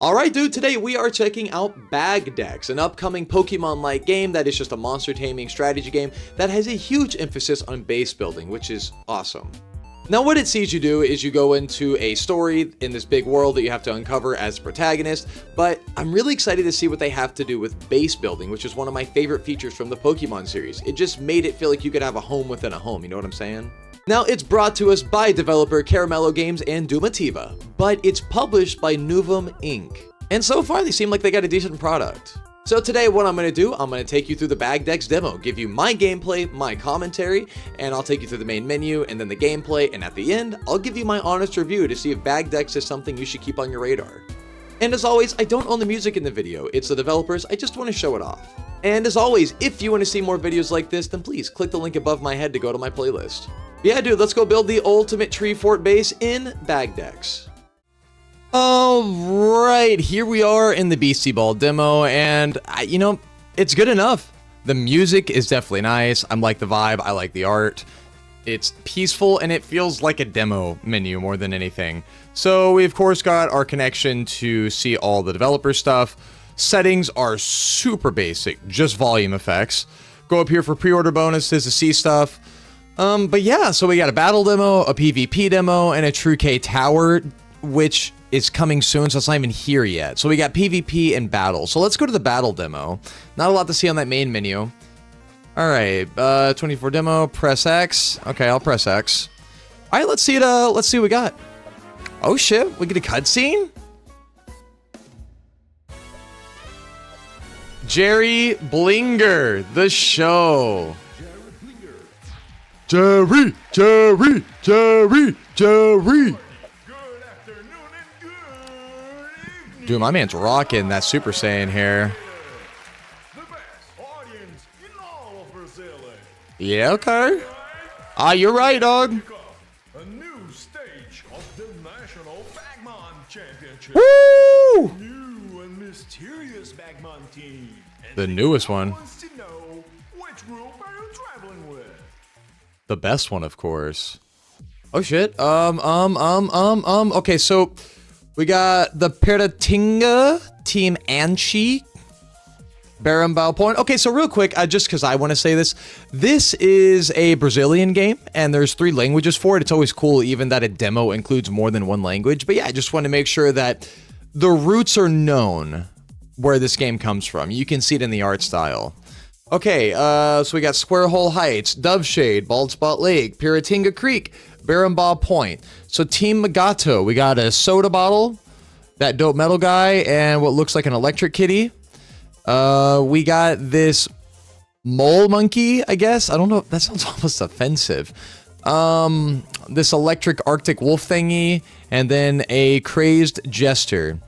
Alright dude, today we are checking out Bagdex, an upcoming Pokemon-like game that is just a monster taming strategy game that has a huge emphasis on base building, which is awesome. Now what it sees you do is you go into a story in this big world that you have to uncover as a protagonist, but I'm really excited to see what they have to do with base building, which is one of my favorite features from the Pokemon series. It just made it feel like you could have a home within a home, you know what I'm saying? Now, it's brought to us by developer Caramello Games and Dumativa, but it's published by Novum Inc. And so far, they seem like they got a decent product. So today, what I'm going to do, I'm going to take you through the Bagdex demo, give you my gameplay, my commentary, and I'll take you through the main menu, and then the gameplay, and at the end, I'll give you my honest review to see if Bagdex is something you should keep on your radar. And as always, I don't own the music in the video, it's the developers, I just want to show it off. And as always, if you want to see more videos like this, then please click the link above my head to go to my playlist. Yeah, dude, let's go build the ultimate tree fort base in Bagdex. Alright, here we are in the Beastie Ball demo, and, you know, it's good enough. The music is definitely nice, I like the vibe, I like the art. It's peaceful, and it feels like a demo menu more than anything. So, we of course got our connection to see all the developer stuff. Settings are super basic, just volume effects. Go up here for pre-order bonuses to see stuff. But yeah, so we got a battle demo, a PvP demo, and a True K Tower, which is coming soon, so it's not even here yet. So we got PvP and battle. So let's go to the battle demo. Not a lot to see on that main menu. Alright, 24 demo, press X. Okay, I'll press X. Alright, let's see what we got. Oh shit, we get a cutscene? Jerry Blinger, the show. Jerry. Good afternoon and good evening. Dude, my man's rocking that Super Saiyan hair. The best audience in all of Brazil. Yeah, okay. Ah, you're right, dog. A new stage of the National Bagmon Championship. Woo! New and mysterious Bagmon team. And The newest one. wants to know which group are you traveling with? The best one, of course. Oh shit. Okay, so we got the Piratinga Team Anchi. Barambau Point. Okay, so real quick, just because I want to say this. This is a Brazilian game, and there's 3 languages for it. It's always cool, even that a demo includes more than 1 language. But yeah, I just want to make sure that the roots are known where this game comes from. You can see it in the art style. Okay, so we got Square Hole Heights, Dove Shade, Bald Spot Lake, Piratinga Creek, Barambau Point. So Team Magato, we got a soda bottle, that dope metal guy, and what looks like an electric kitty. We got this mole monkey, I guess. I don't know, that sounds almost offensive. This electric Arctic wolf thingy, and then a crazed jester.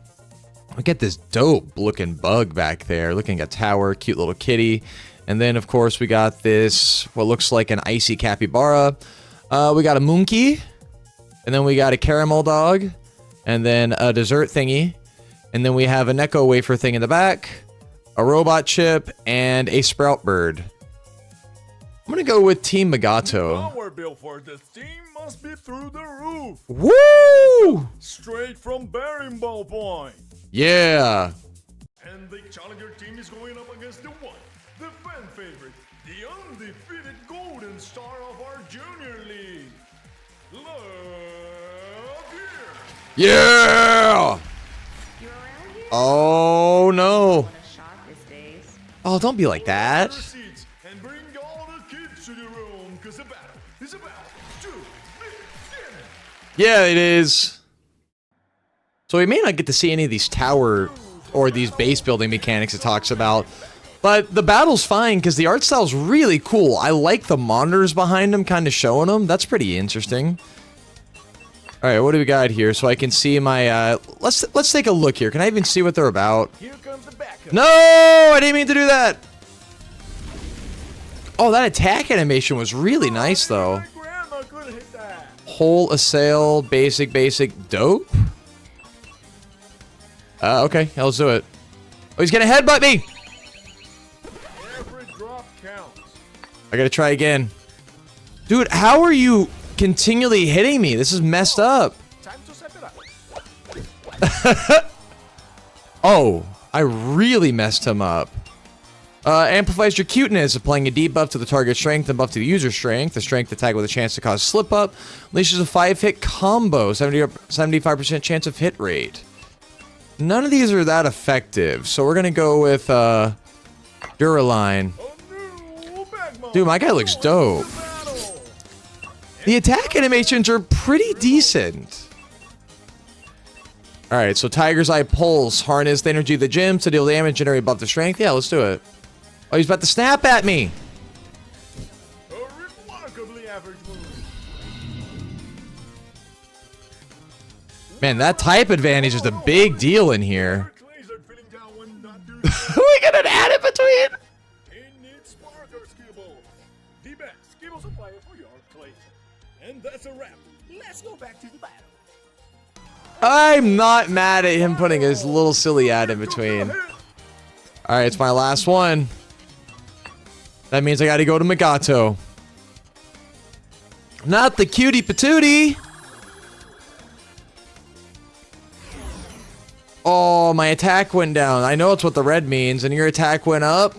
We get this dope looking bug back there, looking at a tower, cute little kitty. And then, of course, we got this, what looks like an icy capybara. We got a monkey. And then we got a caramel dog. And then a dessert thingy. And then we have a Necco wafer thing in the back. A robot chip. And a sprout bird. I'm going to go with Team Magato. Our bill for this team must be through the roof. Woo! Straight from Barambau Point. Yeah. And the challenger team is going up against the one, the fan favorite, the undefeated golden star of our junior league. Love here. Yeah! Oh, no. Oh, don't be like that. Seats and bring all the kids to the room, because the battle is about to begin. Yeah, it is. So we may not get to see any of these tower or these base building mechanics it talks about, but the battle's fine because the art style's really cool. I like the monitors behind them, kind of showing them. That's pretty interesting. All right, what do we got here? So I can see my. Let's take a look here. Can I even see what they're about? Here comes the backup. No, I didn't mean to do that. Oh, that attack animation was really nice though. My grandma could hit that. Whole assail, basic, dope. Okay, let's do it. Oh, he's gonna headbutt me! Every drop counts. I gotta try again. Dude, how are you continually hitting me? This is messed up. Time to set it up. Oh, I really messed him up. Amplifies your cuteness, applying a debuff to the target strength and buff to the user's strength. The strength attack with a chance to cause slip up. Unleashes a 5-hit combo, 75% chance of hit rate. None of these are that effective, so we're gonna go with Duraline. Dude, my guy looks dope. The attack animations are pretty decent. Alright, so Tiger's Eye Pulse. Harness the energy of the gym to deal damage, generate buff to strength. Yeah, let's do it. Oh, he's about to snap at me. A remarkably average move. Man, that type advantage is a big deal in here. Laser feeling down when not doing We got an ad in between. in its sparker skibble. The best skibble supplier for your clay. And that's a wrap. Let's go back to the battle. I'm not mad at him putting his little silly ad in between. Alright, it's my last one. That means I gotta go to Magato. Not the cutie patootie. Oh, my attack went down. I know it's what the red means, and your attack went up.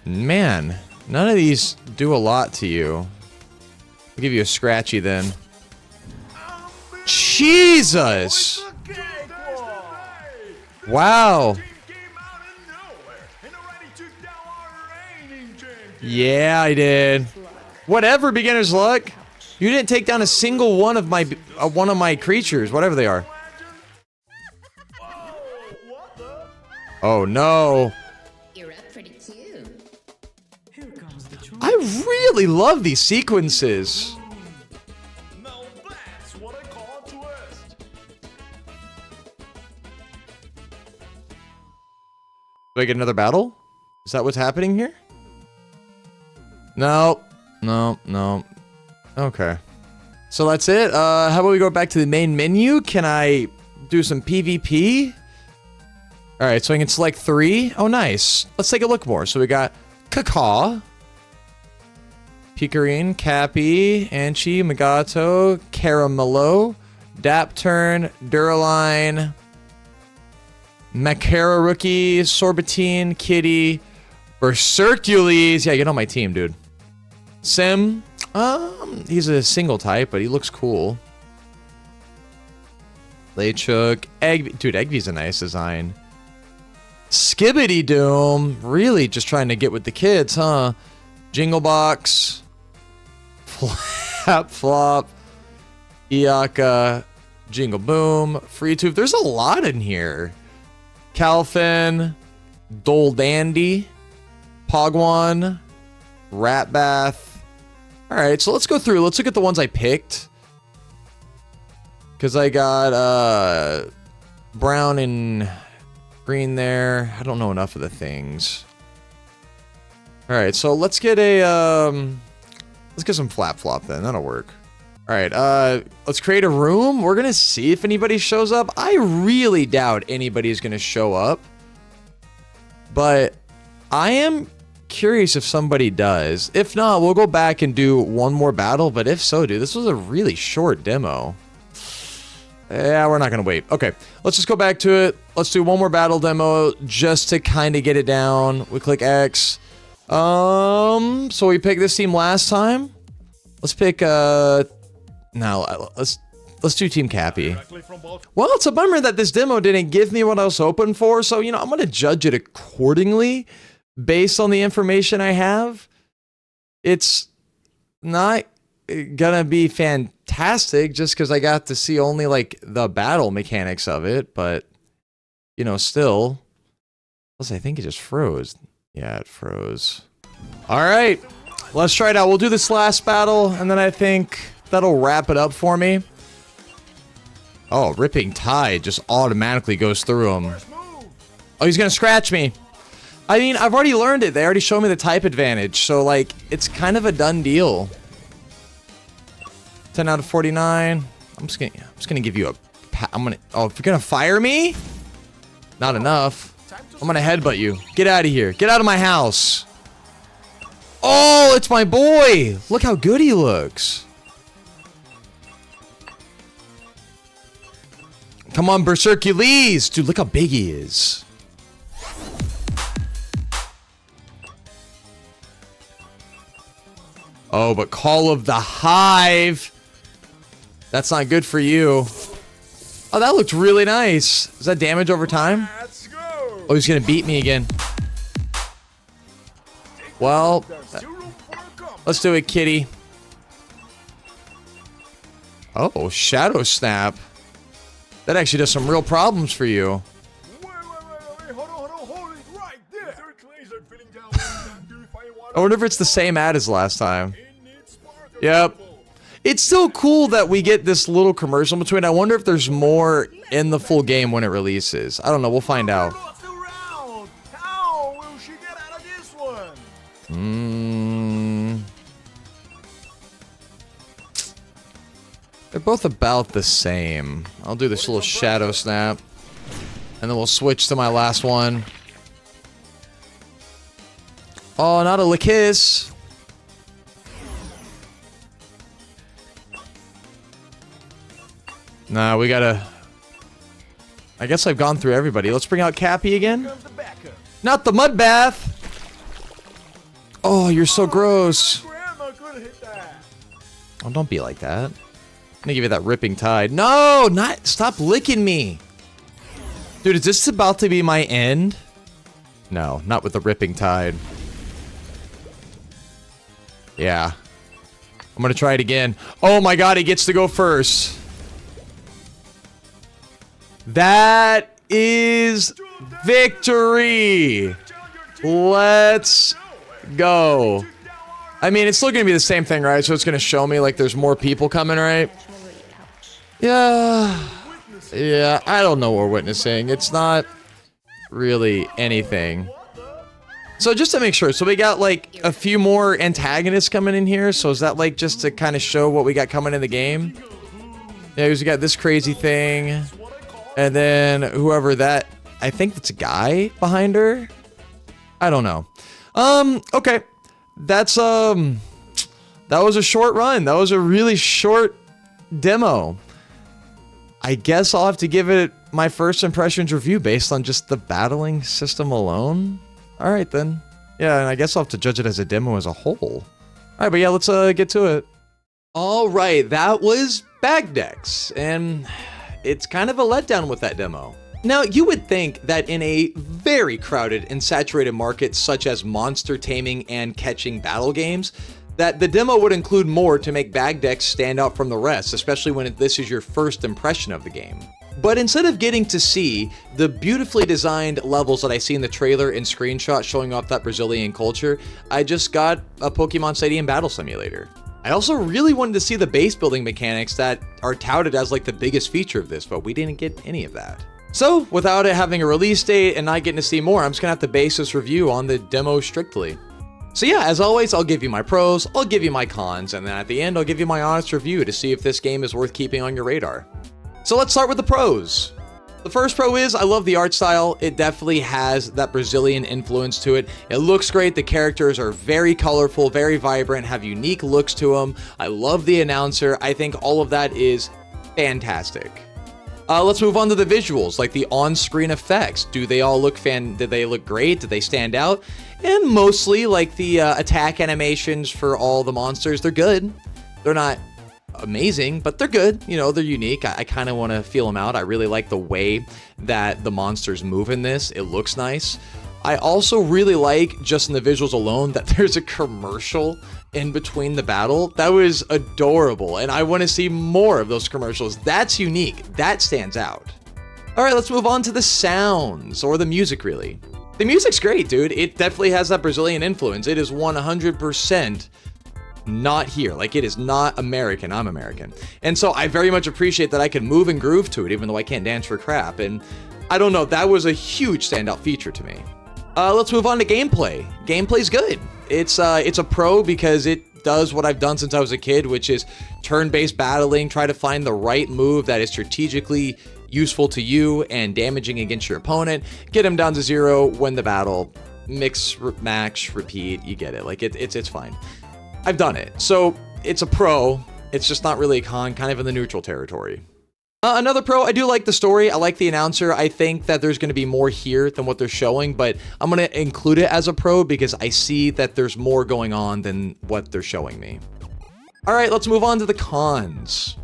Man, none of these do a lot to you. I'll give you a scratchy then. Jesus! Wow. Yeah, I did. Whatever, beginner's luck. You didn't take down a single one of my creatures, whatever they are. Oh no. You're up pretty cute. Here comes the truth. I really love these sequences. Now that's what I call a twist. Do I get another battle? Is that what's happening here? No. No, no. Okay. So that's it. How about we go back to the main menu? Can I do some PvP? Alright, so I can select 3. Oh, nice. Let's take a look more. So we got Kaka, Pikarine, Cappy, Anchi, Magato, Caramello, Dapturn, Duraline, Makara Rookie, Sorbatine, Kitty, Berserkules. Yeah, get on my team, dude. Sim. He's a single type, but he looks cool. Lechuk, Egg. Dude, Eggby's a nice design. Skibbity Doom. Really just trying to get with the kids, huh? Jinglebox. Flap Flop. Iaka. Jingle Boom. Free Tooth. There's a lot in here. Calfin. Dole Dandy. Pogwan. Rat Bath. Alright, so let's go through. Let's look at the ones I picked. Because I got brown and green there. I don't know enough of the things. Alright, so let's get a let's get some Flap Flop then. That'll work. Alright, let's create a room. We're gonna see if anybody shows up. I really doubt anybody's gonna show up. But I am curious if somebody does. If not, we'll go back and do one more battle. But if so, dude, this was a really short demo. Yeah, we're not gonna wait. Okay, let's just go back to it. Let's do one more battle demo just to kind of get it down. We click X. So we picked this team last time. Let's pick now let's do Team Cappy. Well, it's a bummer that this demo didn't give me what I was hoping for, so you know, I'm gonna judge it accordingly based on the information I have. It's not gonna be fantastic just because I got to see only like the battle mechanics of it, but you know, still. Plus, I think it just froze. Yeah, it froze. All right, let's try it out. We'll do this last battle, and then I think that'll wrap it up for me. Oh, Ripping Tide just automatically goes through him. Oh, he's gonna scratch me. I mean, I've already learned it. They already showed me the type advantage, so like, it's kind of a done deal. 10 out of 49. I'm just gonna give you a. Oh, if you're gonna fire me, not enough. I'm gonna headbutt you. Get out of here. Get out of my house. Oh, it's my boy. Look how good he looks. Come on, Berserkules! Dude, look how big he is. Oh, but Call of the Hive. That's not good for you. Oh, that looked really nice. Is that damage over time? Let's go. Oh, he's gonna beat me again. Well, let's do it, kitty. Oh, Shadow Snap. That actually does some real problems for you. Wait, hold it right there. I wonder if it's the same ad as last time. Yep. It's still cool that we get this little commercial in between. I wonder if there's more in the full game when it releases. I don't know. We'll find out. How will she get out of this one? They're both about the same. I'll do this little Shadow Snap. And then we'll switch to my last one. Oh, not a Lakiss. Nah, we gotta... I guess I've gone through everybody. Let's bring out Cappy again. Not the mud bath! Oh, you're so gross. Grandma could hit that. Oh, don't be like that. I'm gonna give you that ripping tide. No, not... Stop licking me. Dude, is this about to be my end? No, not with the ripping tide. Yeah. I'm gonna try it again. Oh my god, he gets to go first. That is victory. Let's go. I mean, it's still gonna be the same thing, right? So it's gonna show me like there's more people coming, right? Yeah. Yeah, I don't know what we're witnessing. It's not really anything. So just to make sure, so we got like a few more antagonists coming in here. So is that like just to kind of show what we got coming in the game? Yeah, we got this crazy thing. And then whoever that, I think that's a guy behind her. I don't know. Okay. That's, that was a short run. That was a really short demo. I guess I'll have to give it my first impressions review based on just the battling system alone. All right, then. Yeah, and I guess I'll have to judge it as a demo as a whole. All right, but yeah, let's get to it. All right, that was Bagdex, and it's kind of a letdown with that demo. Now, you would think that in a very crowded and saturated market such as monster taming and catching battle games, that the demo would include more to make Bagdex stand out from the rest, especially when this is your first impression of the game. But instead of getting to see the beautifully designed levels that I see in the trailer and screenshots showing off that Brazilian culture, I just got a Pokemon Stadium Battle Simulator. I also really wanted to see the base building mechanics that are touted as like the biggest feature of this, but we didn't get any of that. So without it having a release date and not getting to see more, I'm just gonna have to base this review on the demo strictly. So yeah, as always, I'll give you my pros, I'll give you my cons, and then at the end, I'll give you my honest review to see if this game is worth keeping on your radar. So let's start with the pros. The first pro is I love the art style. It definitely has that Brazilian influence to it. It looks great. The characters are very colorful, very vibrant, have unique looks to them. I love the announcer. I think all of that is fantastic. Let's move on to the visuals, like the on-screen effects. Do they all look did they look great? Did they stand out? And mostly, like the attack animations for all the monsters, they're good. They're not amazing, but they're good. You know, they're unique. I kind of want to feel them out. I really like the way that the monsters move in this. It looks nice. I also really like, just in the visuals alone, that there's a commercial in between the battle. That was adorable, and I want to see more of those commercials. That's unique. That stands out. All right, let's move on to the sounds, or the music, really. The music's great, dude. It definitely has that Brazilian influence. It is 100% not here. Like, it is not American. I'm American. And so I very much appreciate that I can move and groove to it, even though I can't dance for crap. And I don't know, that was a huge standout feature to me. Let's move on to gameplay. Gameplay's good. It's a pro because it does what I've done since I was a kid, which is turn-based battling, try to find the right move that is strategically useful to you and damaging against your opponent, get them down to 0, win the battle, mix, match, repeat, you get it. Like, it's fine. I've done it. So it's a pro. It's just not really a con, kind of in the neutral territory. Another pro, I do like the story. I like the announcer. I think that there's going to be more here than what they're showing, but I'm going to include it as a pro because I see that there's more going on than what they're showing me. All right, let's move on to the cons.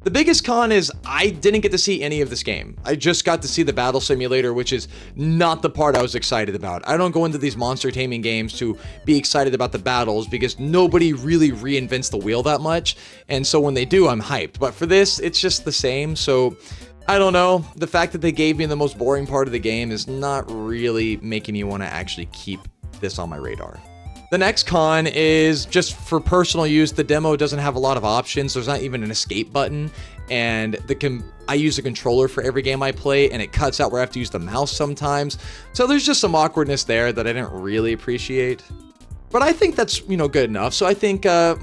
The biggest con is I didn't get to see any of this game. I just got to see the battle simulator, which is not the part I was excited about. I don't go into these monster taming games to be excited about the battles because nobody really reinvents the wheel that much. And so when they do, I'm hyped. But for this, it's just the same. So I don't know. The fact that they gave me the most boring part of the game is not really making me want to actually keep this on my radar. The next con is just for personal use. The demo doesn't have a lot of options. There's not even an escape button, and I use a controller for every game I play, and it cuts out where I have to use the mouse sometimes. So there's just some awkwardness there that I didn't really appreciate. But I think that's, good enough. So I think, I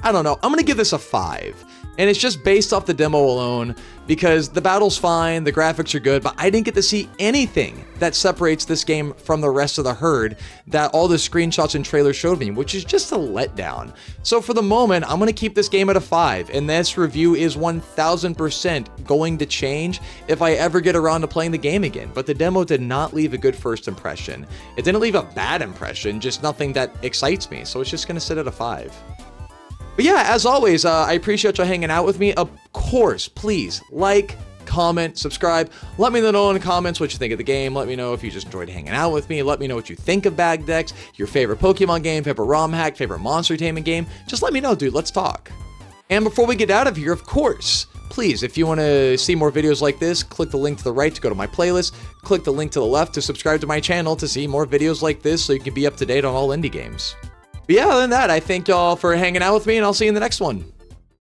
don't know. I'm going to give this a 5. And it's just based off the demo alone because the battle's fine, the graphics are good, but I didn't get to see anything that separates this game from the rest of the herd that all the screenshots and trailers showed me, which is just a letdown. So for the moment, I'm going to keep this game at a 5, and this review is 1000% going to change if I ever get around to playing the game again. But the demo did not leave a good first impression. It didn't leave a bad impression, just nothing that excites me, so it's just going to sit at a 5. But yeah, as always, I appreciate y'all hanging out with me. Of course, please like, comment, subscribe. Let me know in the comments what you think of the game. Let me know if you just enjoyed hanging out with me. Let me know what you think of Bagdex, your favorite Pokemon game, favorite ROM hack, favorite monster taming game. Just let me know, dude. Let's talk. And before we get out of here, of course, please, if you want to see more videos like this, click the link to the right to go to my playlist. Click the link to the left to subscribe to my channel to see more videos like this so you can be up to date on all indie games. But yeah, other than that, I thank y'all for hanging out with me, and I'll see you in the next one.